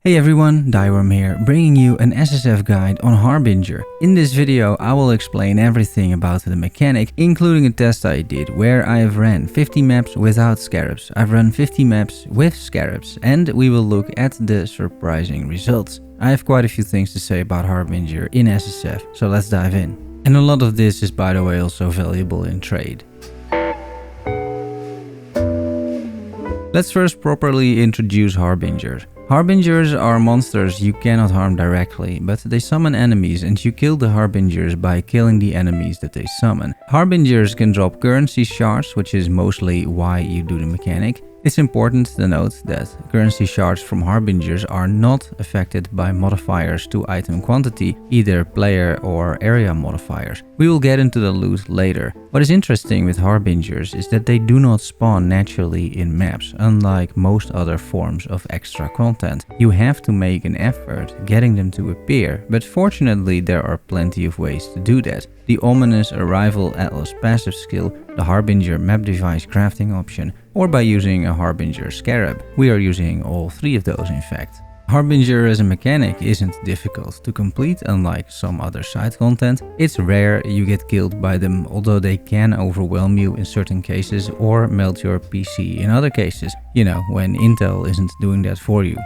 Hey everyone, Thyworm here, bringing you an SSF guide on Harbinger. In this video I will explain everything about the mechanic, including a test I did where I have ran 50 maps without Scarabs, I've run 50 maps with Scarabs, and we will look at the surprising results. I have quite a few things to say about Harbinger in SSF, so let's dive in. And a lot of this is, by the way, also valuable in trade. Let's first properly introduce Harbingers. Harbingers are monsters you cannot harm directly, but they summon enemies and you kill the Harbingers by killing the enemies that they summon. Harbingers can drop currency shards, which is mostly why you do the mechanic. It's important to note that currency shards from Harbingers are not affected by modifiers to item quantity, either player or area modifiers. We will get into the loot later. What is interesting with Harbingers is that they do not spawn naturally in maps, unlike most other forms of extra content. You have to make an effort getting them to appear, but fortunately there are plenty of ways to do that. The ominous Arrival Atlas passive skill, the Harbinger map device crafting option, or by using a Harbinger Scarab. We are using all three of those in fact. Harbinger as a mechanic isn't difficult to complete, unlike some other side content. It's rare you get killed by them, although they can overwhelm you in certain cases or melt your PC in other cases. You know, when Intel isn't doing that for you.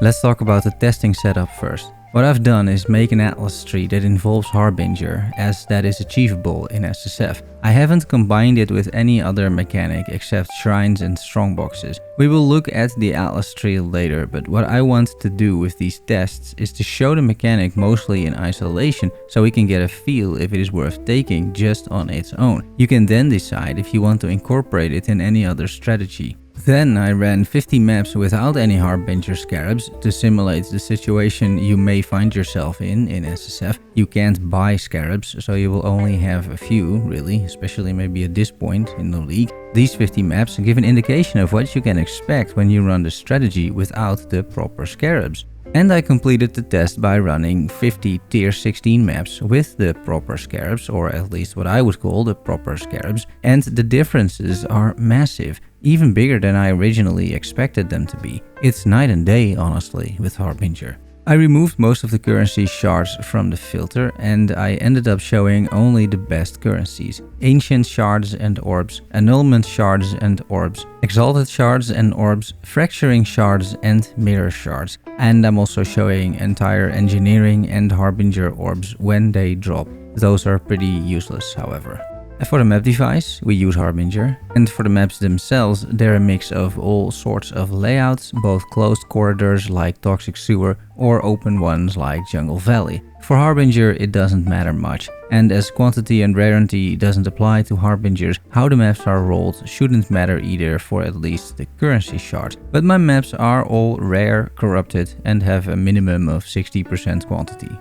Let's talk about the testing setup first. What I've done is make an atlas tree that involves Harbinger, as that is achievable in SSF. I haven't combined it with any other mechanic except shrines and strongboxes. We will look at the atlas tree later, but what I want to do with these tests is to show the mechanic mostly in isolation, so we can get a feel if it is worth taking just on its own. You can then decide if you want to incorporate it in any other strategy. Then I ran 50 maps without any Harbinger Scarabs to simulate the situation you may find yourself in SSF. You can't buy Scarabs, so you will only have a few, really, especially maybe at this point in the league. These 50 maps give an indication of what you can expect when you run the strategy without the proper Scarabs. And I completed the test by running 50 tier 16 maps with the proper Scarabs, or at least what I would call the proper Scarabs, and the differences are massive, even bigger than I originally expected them to be. It's night and day, honestly, with Harbinger. I removed most of the currency shards from the filter and I ended up showing only the best currencies. Ancient shards and orbs, annulment shards and orbs, exalted shards and orbs, fracturing shards and mirror shards. And I'm also showing entire engineering and Harbinger orbs when they drop. Those are pretty useless, however. For the map device, we use Harbinger, and for the maps themselves, they're a mix of all sorts of layouts, both closed corridors like Toxic Sewer or open ones like Jungle Valley. For Harbinger, it doesn't matter much, and as quantity and rarity doesn't apply to Harbingers, how the maps are rolled shouldn't matter either for at least the currency shards. But my maps are all rare, corrupted, and have a minimum of 60% quantity.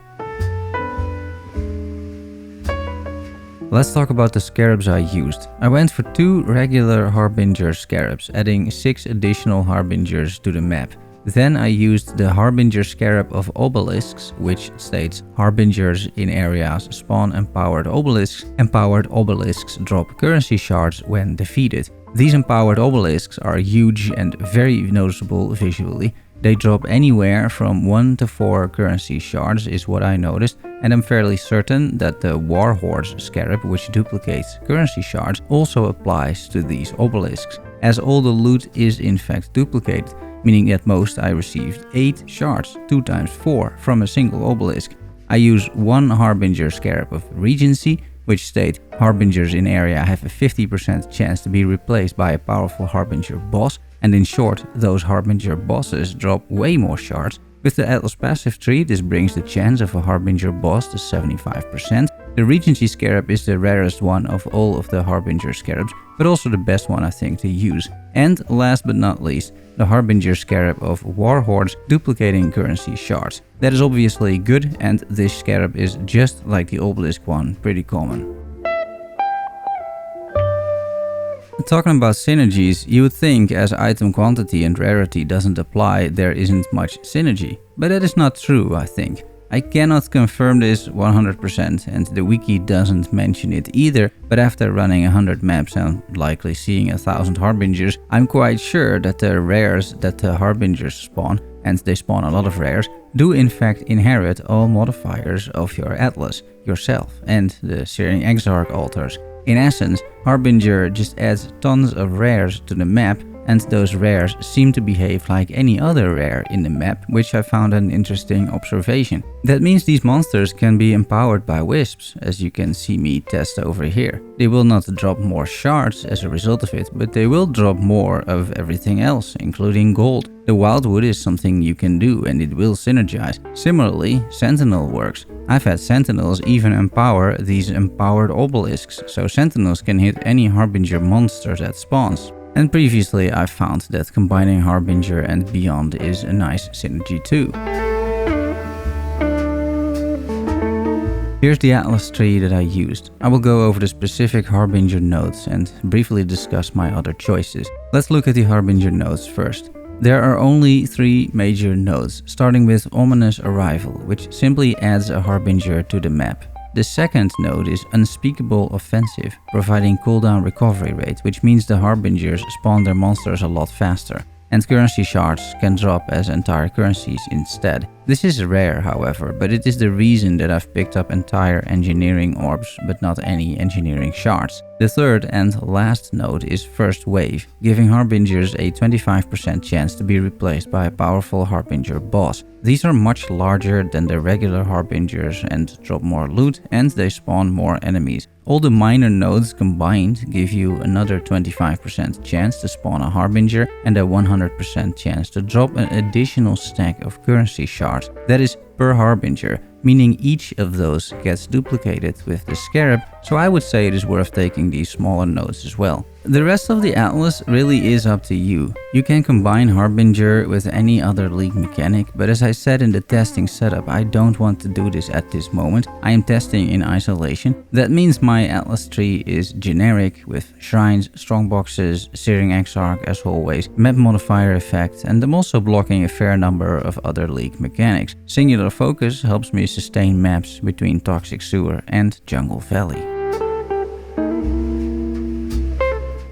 Let's talk about the Scarabs I used. I went for 2 regular Harbinger Scarabs, adding 6 additional Harbingers to the map. Then I used the Harbinger Scarab of Obelisks, which states Harbingers in areas spawn empowered obelisks. Empowered obelisks drop currency shards when defeated. These empowered obelisks are huge and very noticeable visually. They drop anywhere from 1 to 4 currency shards is what I noticed, and I'm fairly certain that the Warhorse Scarab, which duplicates currency shards, also applies to these obelisks, as all the loot is in fact duplicated, meaning at most I received 8 shards, 2 times 4, from a single obelisk. I use 1 Harbinger Scarab of Regency, which state Harbingers in area have a 50% chance to be replaced by a powerful Harbinger boss, and in short, those Harbinger bosses drop way more shards. With the Atlas passive tree, this brings the chance of a Harbinger boss to 75%. The Regency Scarab is the rarest one of all of the Harbinger Scarabs, but also the best one I think to use. And last but not least, the Harbinger Scarab of Warhordes duplicating currency shards. That is obviously good, and this scarab is just like the obelisk one, pretty common. Talking about synergies, you would think as item quantity and rarity doesn't apply, there isn't much synergy. But that is not true, I think. I cannot confirm this 100% and the wiki doesn't mention it either, but after running 100 maps and likely seeing 1000 Harbingers, I'm quite sure that the rares that the Harbingers spawn, and they spawn a lot of rares, do in fact inherit all modifiers of your Atlas, yourself, and the Searing Exarch altars. In essence, Harbinger just adds tons of rares to the map, and those rares seem to behave like any other rare in the map, which I found an interesting observation. That means these monsters can be empowered by wisps, as you can see me test over here. They will not drop more shards as a result of it, but they will drop more of everything else, including gold. The wildwood is something you can do and it will synergize. Similarly, Sentinel works. I've had Sentinels even empower these empowered obelisks, so Sentinels can hit any Harbinger monster that spawns. And previously I found that combining Harbinger and Beyond is a nice synergy too. Here's the Atlas tree that I used. I will go over the specific Harbinger nodes and briefly discuss my other choices. Let's look at the Harbinger nodes first. There are only 3 major nodes, starting with Ominous Arrival, which simply adds a Harbinger to the map. The second node is Unspeakable Offensive, providing cooldown recovery rate, which means the Harbingers spawn their monsters a lot faster, and currency shards can drop as entire currencies instead. This is rare, however, but it is the reason that I've picked up entire engineering orbs, but not any engineering shards. The third and last node is First Wave, giving Harbingers a 25% chance to be replaced by a powerful Harbinger boss. These are much larger than the regular Harbingers and drop more loot, and they spawn more enemies. All the minor nodes combined give you another 25% chance to spawn a Harbinger and a 100% chance to drop an additional stack of currency shards. That is per Harbinger, meaning each of those gets duplicated with the Scarab, so I would say it is worth taking these smaller nodes as well. The rest of the Atlas really is up to you. You can combine Harbinger with any other League mechanic, but as I said in the testing setup, I don't want to do this at this moment. I am testing in isolation. That means my Atlas tree is generic with shrines, strongboxes, Searing Exarch as always, map modifier effect, and I'm also blocking a fair number of other League mechanics. Singular focus helps me sustain maps between Toxic Sewer and Jungle Valley.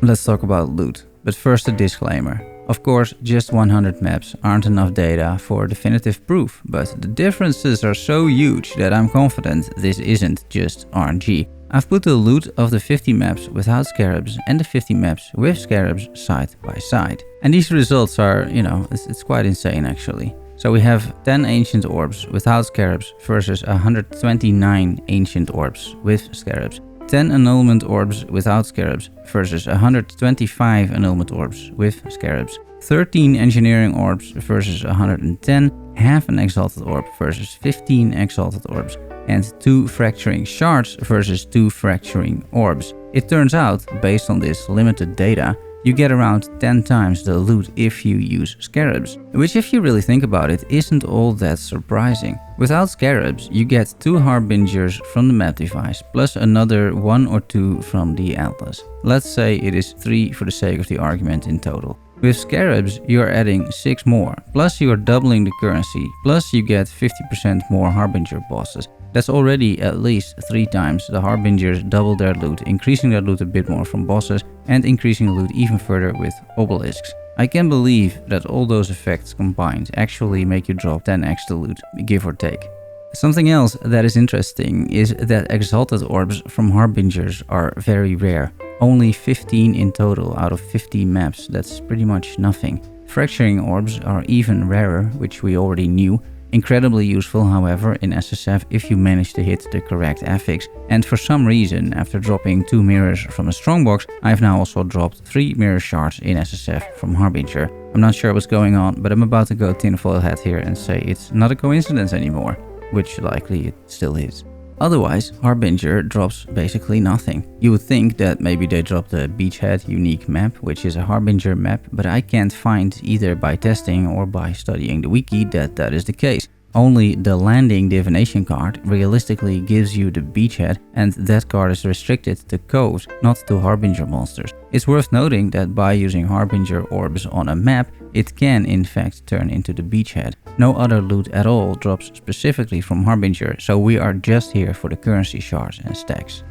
Let's talk about loot, but first a disclaimer. Of course, just 100 maps aren't enough data for definitive proof, but the differences are so huge that I'm confident this isn't just RNG. I've put the loot of the 50 maps without Scarabs and the 50 maps with Scarabs side by side. And these results are, it's quite insane actually. So we have 10 Ancient Orbs without Scarabs versus 129 Ancient Orbs with Scarabs. 10 Annulment Orbs without Scarabs versus 125 Annulment Orbs with Scarabs. 13 Engineering Orbs versus 110, half an Exalted Orb versus 15 Exalted Orbs, and 2 Fracturing Shards versus 2 Fracturing Orbs. It turns out, based on this limited data, you get around 10 times the loot if you use Scarabs, which if you really think about it isn't all that surprising. Without Scarabs, you get 2 Harbingers from the map device, plus another 1 or 2 from the Atlas. Let's say it is 3 for the sake of the argument in total. With Scarabs, you are adding 6 more, plus you are doubling the currency, plus you get 50% more Harbinger bosses. That's already at least 3 times the Harbingers double their loot, increasing their loot a bit more from bosses and increasing the loot even further with obelisks. I can believe that all those effects combined actually make you drop 10x the loot, give or take. Something else that is interesting is that Exalted Orbs from Harbingers are very rare. Only 15 in total out of 50 maps, that's pretty much nothing. Fracturing Orbs are even rarer, which we already knew. Incredibly useful, however, in SSF if you manage to hit the correct affix. And for some reason, after dropping 2 mirrors from a strongbox, I've now also dropped 3 mirror shards in SSF from Harbinger. I'm not sure what's going on, but I'm about to go tinfoil hat here and say it's not a coincidence anymore, which likely it still is. Otherwise, Harbinger drops basically nothing. You would think that maybe they dropped the Beachhead unique map, which is a Harbinger map, but I can't find either by testing or by studying the wiki that is the case. Only the landing divination card realistically gives you the beachhead, and that card is restricted to coves, not to Harbinger monsters. It's worth noting that by using Harbinger orbs on a map, it can in fact turn into the beachhead. No other loot at all drops specifically from Harbinger, so we are just here for the currency shards and stacks.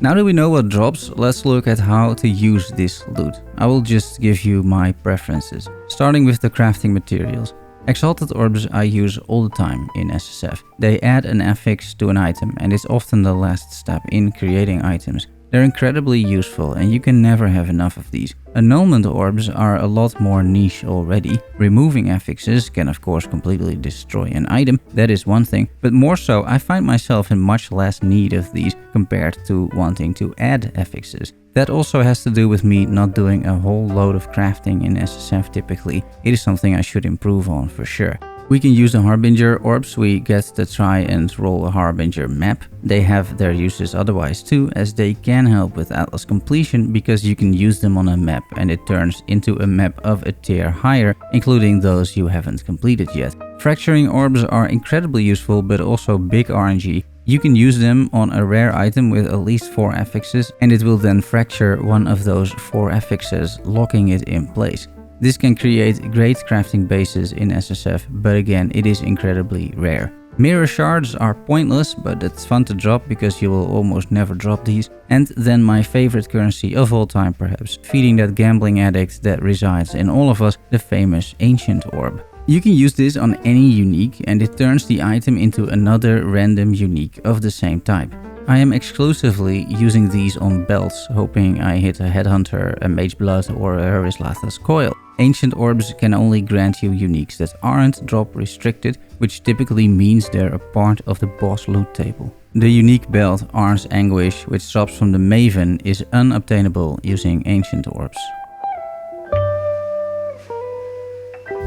Now that we know what drops, let's look at how to use this loot. I will just give you my preferences, starting with the crafting materials. Exalted orbs I use all the time in SSF. They add an affix to an item and it's often the last step in creating items. They're incredibly useful and you can never have enough of these. Annulment orbs are a lot more niche already. Removing affixes can of course completely destroy an item, that is one thing, but more so I find myself in much less need of these compared to wanting to add affixes. That also has to do with me not doing a whole load of crafting in SSF typically. It is something I should improve on for sure. We can use the Harbinger orbs, we get to try and roll a Harbinger map. They have their uses otherwise too, as they can help with Atlas completion because you can use them on a map and it turns into a map of a tier higher, including those you haven't completed yet. Fracturing orbs are incredibly useful but also big RNG. You can use them on a rare item with at least 4 affixes and it will then fracture one of those 4 affixes, locking it in place. This can create great crafting bases in SSF, but again, it is incredibly rare. Mirror shards are pointless, but it's fun to drop because you will almost never drop these. And then my favorite currency of all time perhaps, feeding that gambling addict that resides in all of us, the famous Ancient Orb. You can use this on any unique and it turns the item into another random unique of the same type. I am exclusively using these on belts, hoping I hit a Headhunter, a Mage Blood or a Harislath's Coil. Ancient orbs can only grant you uniques that aren't drop restricted, which typically means they're a part of the boss loot table. The unique belt Arn's Anguish, which drops from the Maven, is unobtainable using Ancient orbs.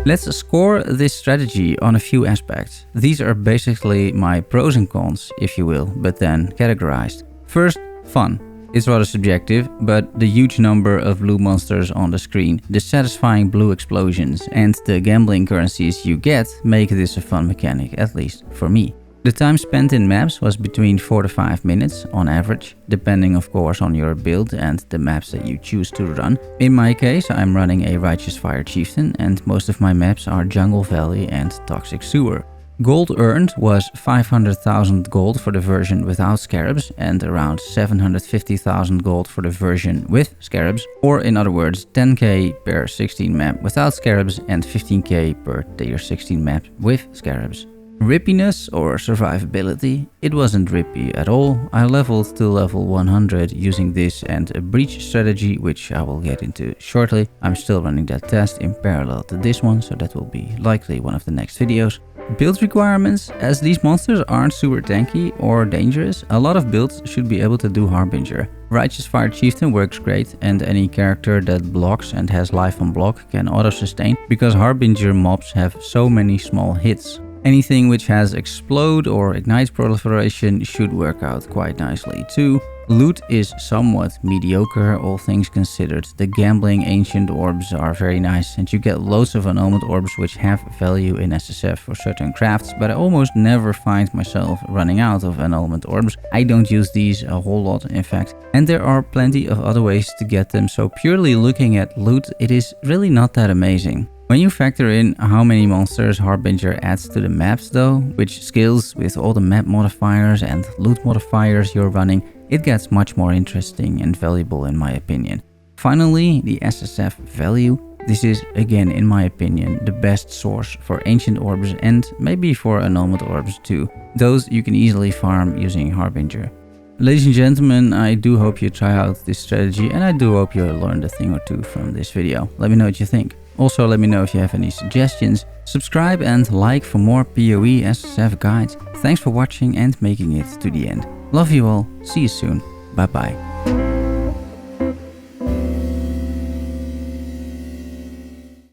Let's score this strategy on a few aspects. These are basically my pros and cons, if you will, but then categorized. First, fun. It's rather subjective, but the huge number of blue monsters on the screen, the satisfying blue explosions, and the gambling currencies you get make this a fun mechanic, at least for me. The time spent in maps was between 4 to 5 minutes on average, depending of course on your build and the maps that you choose to run. In my case, I'm running a Righteous Fire Chieftain and most of my maps are Jungle Valley and Toxic Sewer. Gold earned was 500,000 gold for the version without Scarabs and around 750,000 gold for the version with Scarabs, or in other words 10k per 16 map without Scarabs and 15k per tier 16 map with Scarabs. Rippiness or survivability? It wasn't rippy at all. I leveled to level 100 using this and a breach strategy, which I will get into shortly. I'm still running that test in parallel to this one, so that will be likely one of the next videos. Build requirements: as these monsters aren't super tanky or dangerous, a lot of builds should be able to do Harbinger. Righteous Fire Chieftain works great, and any character that blocks and has life on block can auto-sustain because Harbinger mobs have so many small hits. Anything which has Explode or Ignite proliferation should work out quite nicely too. Loot is somewhat mediocre, all things considered. The gambling ancient orbs are very nice and you get loads of annulment orbs which have value in SSF for certain crafts, but I almost never find myself running out of annulment orbs. I don't use these a whole lot in fact, and there are plenty of other ways to get them, so purely looking at loot, it is really not that amazing. When you factor in how many monsters Harbinger adds to the maps though, which scales with all the map modifiers and loot modifiers you're running, it gets much more interesting and valuable in my opinion. Finally, the SSF value. This is, again in my opinion, the best source for ancient orbs and maybe for annulment orbs too. Those you can easily farm using Harbinger. Ladies and gentlemen, I do hope you try out this strategy and I do hope you learned a thing or two from this video. Let me know what you think. Also, let me know if you have any suggestions. Subscribe and like for more PoE SSF guides. Thanks for watching and making it to the end. Love you all. See you soon. Bye bye.